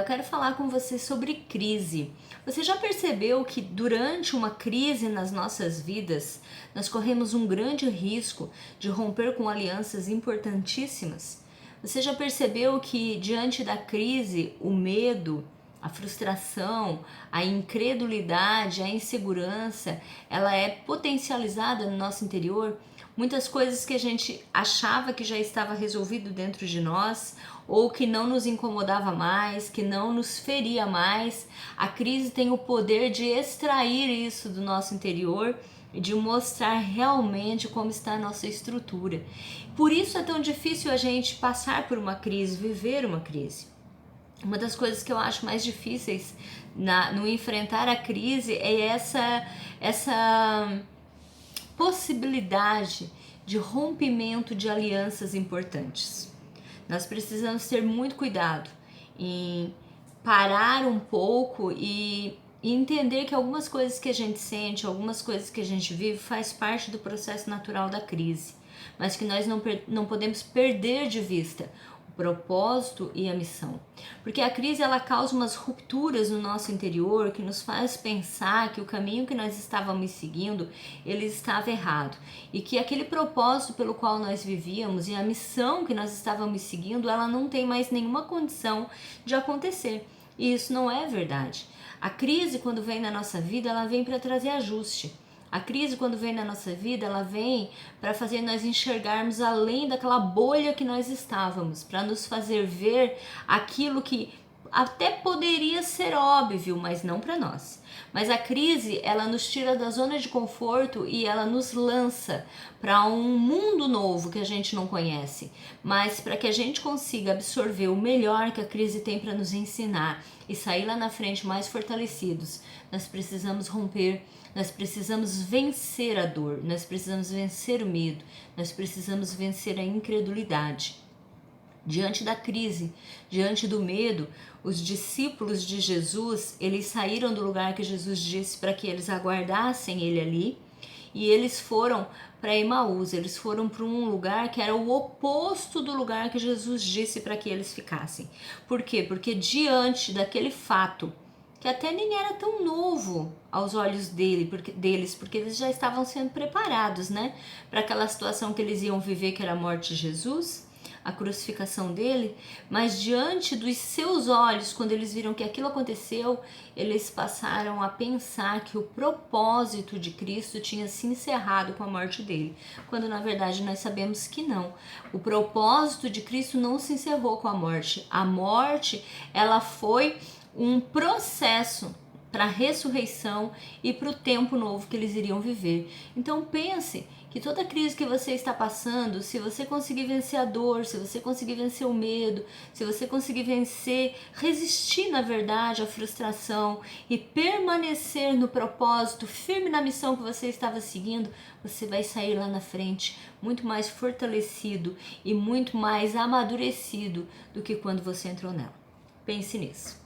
quero falar com você sobre crise. Você já percebeu que durante uma crise nas nossas vidas, nós corremos um grande risco de romper com alianças importantíssimas? Você já percebeu que diante da crise, o medo, a frustração, a incredulidade, a insegurança, ela é potencializada no nosso interior? Muitas coisas que a gente achava que já estava resolvido dentro de nós, ou que não nos incomodava mais, que não nos feria mais, a crise tem o poder de extrair isso do nosso interior e de mostrar realmente como está a nossa estrutura. Por isso é tão difícil a gente passar por uma crise, viver uma crise. Uma das coisas que eu acho mais difíceis no enfrentar a crise é essa possibilidade de rompimento de alianças importantes. Nós precisamos ter muito cuidado em parar um pouco e entender que algumas coisas que a gente sente, algumas coisas que a gente vive faz parte do processo natural da crise, mas que nós não podemos perder de vista propósito e a missão. Porque a crise ela causa umas rupturas no nosso interior que nos faz pensar que o caminho que nós estávamos seguindo, ele estava errado. E que aquele propósito pelo qual nós vivíamos e a missão que nós estávamos seguindo, ela não tem mais nenhuma condição de acontecer. E isso não é verdade. A crise, quando vem na nossa vida, ela vem para trazer ajuste. A crise, quando vem na nossa vida, ela vem para fazer nós enxergarmos além daquela bolha que nós estávamos, para nos fazer ver aquilo que até poderia ser óbvio, mas não para nós. Mas a crise, ela nos tira da zona de conforto e ela nos lança para um mundo novo que a gente não conhece. Mas para que a gente consiga absorver o melhor que a crise tem para nos ensinar e sair lá na frente mais fortalecidos, nós precisamos romper, nós precisamos vencer a dor, nós precisamos vencer o medo, nós precisamos vencer a incredulidade. Diante da crise, diante do medo, os discípulos de Jesus, eles saíram do lugar que Jesus disse para que eles aguardassem ele ali, e eles foram para Emaús, eles foram para um lugar que era o oposto do lugar que Jesus disse para que eles ficassem. Por quê? Porque diante daquele fato, que até nem era tão novo aos olhos deles, porque eles já estavam sendo preparados, né, para aquela situação que eles iam viver, que era a morte de Jesus, a crucificação dele, mas diante dos seus olhos, quando eles viram que aquilo aconteceu, eles passaram a pensar que o propósito de Cristo tinha se encerrado com a morte dele, quando na verdade nós sabemos que não. O propósito de Cristo não se encerrou com a morte. A morte, ela foi um processo para a ressurreição e para o tempo novo que eles iriam viver. Então pense que toda crise que você está passando, se você conseguir vencer a dor, se você conseguir vencer o medo, se você conseguir vencer, resistir na verdade à frustração e permanecer no propósito, firme na missão que você estava seguindo, você vai sair lá na frente muito mais fortalecido e muito mais amadurecido do que quando você entrou nela. Pense nisso.